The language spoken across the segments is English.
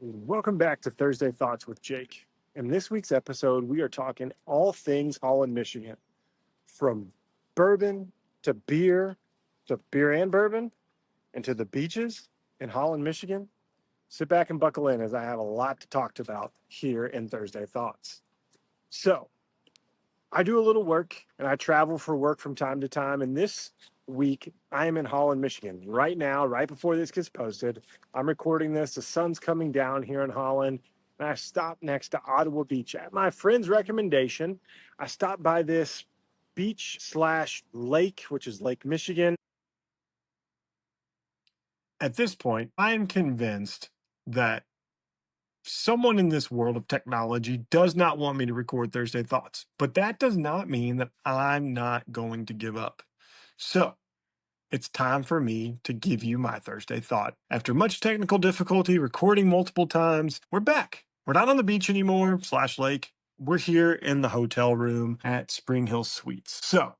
Welcome back to Thursday Thoughts with Jake. In this week's episode, we are talking all things Holland, Michigan, from bourbon to beer and bourbon, and to the beaches in Holland, Michigan. Sit back and buckle in as I have a lot to talk about here in Thursday Thoughts. So, I do a little work and I travel for work from time to time. And this week, I am in Holland, Michigan. Right now, right before this gets posted, I'm recording this. The sun's coming down here in Holland. And I stopped next to Ottawa Beach. At my friend's recommendation, I stopped by this beach slash lake, which is Lake Michigan. At this point, I am convinced that someone in this world of technology does not want me to record Thursday Thoughts, but that does not mean that I'm not going to give up. So it's time for me to give you my Thursday thought. After much technical difficulty, recording multiple times, we're back. We're not on the beach anymore, slash lake. We're here in the hotel room at Spring Hill Suites. So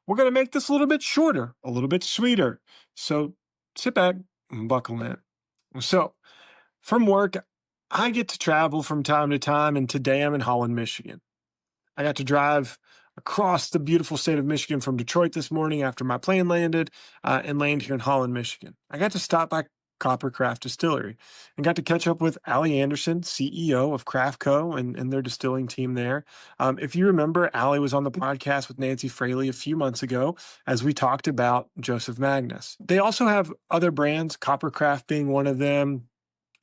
we're going to make this a little bit shorter, a little bit sweeter. So sit back and buckle in. So from work, I get to travel from time to time, and today I'm in Holland, Michigan. I got to drive across the beautiful state of Michigan from Detroit this morning after my plane landed and land here in Holland, Michigan. I got to stop by Copper Craft Distillery and got to catch up with Allie Anderson, CEO of Craft Co. and their distilling team there. If you remember, Allie was on the podcast with Nancy Fraley a few months ago as we talked about Joseph Magnus. They also have other brands, Copper Craft being one of them.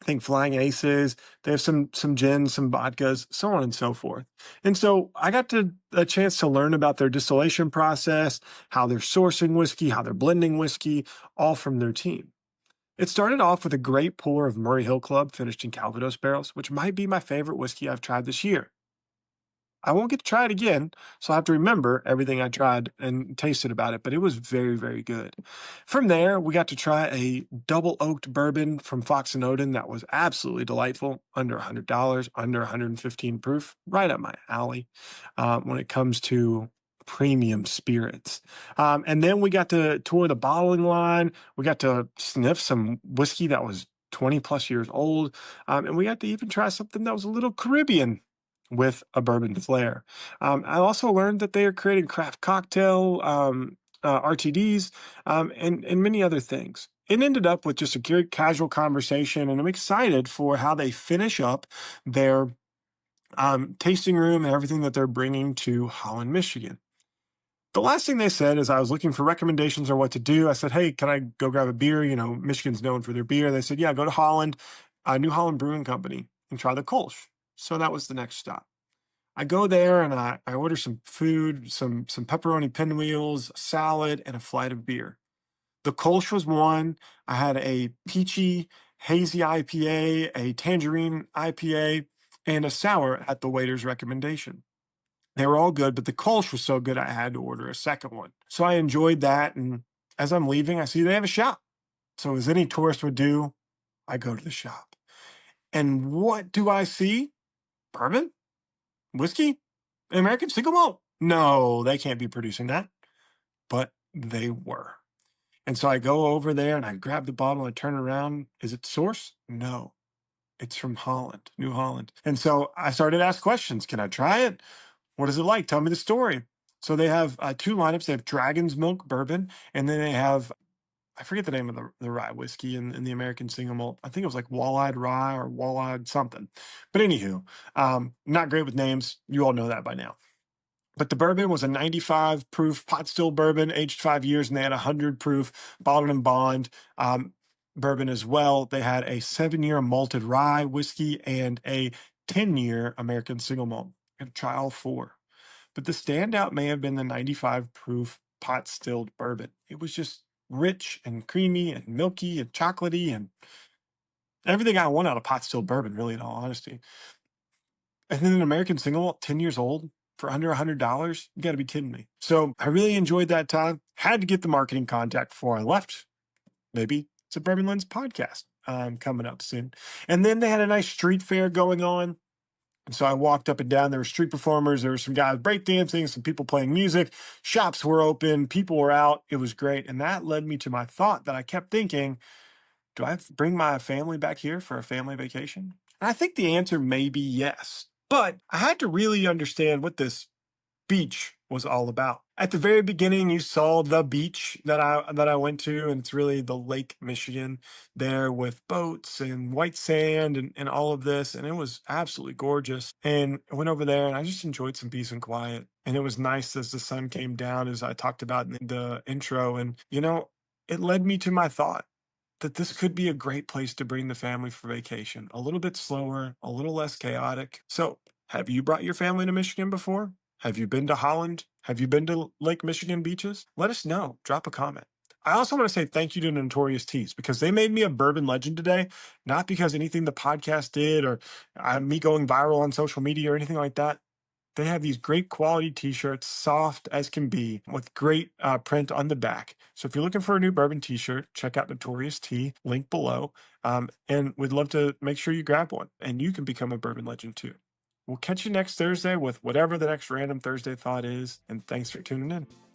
I think Flying Aces. They have some gins, some vodkas, so on and so forth. And so I got a chance to learn about their distillation process, how they're sourcing whiskey, how they're blending whiskey, all from their team. It started off with a great pour of Murray Hill Club finished in Calvados barrels, which might be my favorite whiskey I've tried this year. I won't get to try it again, so I have to remember everything I tried and tasted about it, but it was very, very good. From there, we got to try a double oaked bourbon from Fox and Odin that was absolutely delightful, under $100, under 115 proof, right up my alley when it comes to premium spirits. And then we got to tour the bottling line. We got to sniff some whiskey that was 20 plus years old. And we got to even try something that was a little Caribbean with a bourbon flair. I also learned that they are creating craft cocktail RTDs and many other things. It ended up with just a good casual conversation, and I'm excited for how they finish up their tasting room and everything that they're bringing to Holland, Michigan. The last thing they said is I was looking for recommendations or what to do. I said, hey, can I go grab a beer? You know, Michigan's known for their beer. They said, yeah, go to Holland, New Holland Brewing Company, and try the Kolsch. So that was the next stop. I go there and I order some food, some pepperoni pinwheels, a salad, and a flight of beer. The Kolsch was one. I had a peachy, hazy IPA, a tangerine IPA, and a sour at the waiter's recommendation. They were all good, but the Kolsch was so good I had to order a second one. So I enjoyed that, and as I'm leaving, I see they have a shop. So as any tourist would do, I go to the shop. And what do I see? Bourbon? Whiskey? American single malt? No, they can't be producing that. But they were. And so I go over there and I grab the bottle, I turn around. Is it source? No. It's from Holland, New Holland. And so I started to ask questions. Can I try it? What is it like? Tell me the story. So they have two lineups. They have Dragon's Milk Bourbon, and then they have, I forget the name of the rye whiskey in the American single malt. I think it was like Wall-Eyed Rye or Wall-Eyed something. But anywho, not great with names. You all know that by now. But the bourbon was a 95 proof pot still bourbon, aged 5 years, and they had a 100 proof bottled and bond bourbon as well. They had a 7-year malted rye whiskey and a 10-year American single malt. I'm gonna try all four. But the standout may have been the 95 proof pot stilled bourbon. It was just rich and creamy and milky and chocolatey and everything I want out of pot stilled bourbon, really, in all honesty. And then an American single malt, 10 years old, for under $100, you got to be kidding me. So I really enjoyed that time. Had to get the marketing contact before I left. Maybe it's a Bourbon Lens podcast coming up soon. And then they had a nice street fair going on. And so I walked up and down. There were street performers. There were some guys breakdancing, some people playing music. Shops were open. People were out. It was great. And that led me to my thought that I kept thinking, Do I bring my family back here for a family vacation? And I think the answer may be yes. But I had to really understand what this beach was all about. At the very beginning, you saw the beach that I went to, and it's really the Lake Michigan there with boats and white sand and all of this. And it was absolutely gorgeous. And I went over there and I just enjoyed some peace and quiet. And it was nice as the sun came down, as I talked about in the intro. And, it led me to my thought that this could be a great place to bring the family for vacation. A little bit slower, a little less chaotic. So, have you brought your family to Michigan before? Have you been to Holland? Have you been to Lake Michigan beaches? Let us know. Drop a comment. I also want to say thank you to Notorious Teas because they made me a bourbon legend today, not because anything the podcast did or me going viral on social media or anything like that. They have these great quality t-shirts, soft as can be, with great print on the back. So if you're looking for a new bourbon t-shirt, check out Notorious Tea, link below. And we'd love to make sure you grab one and you can become a bourbon legend too. We'll catch you next Thursday with whatever the next random Thursday thought is. And thanks for tuning in.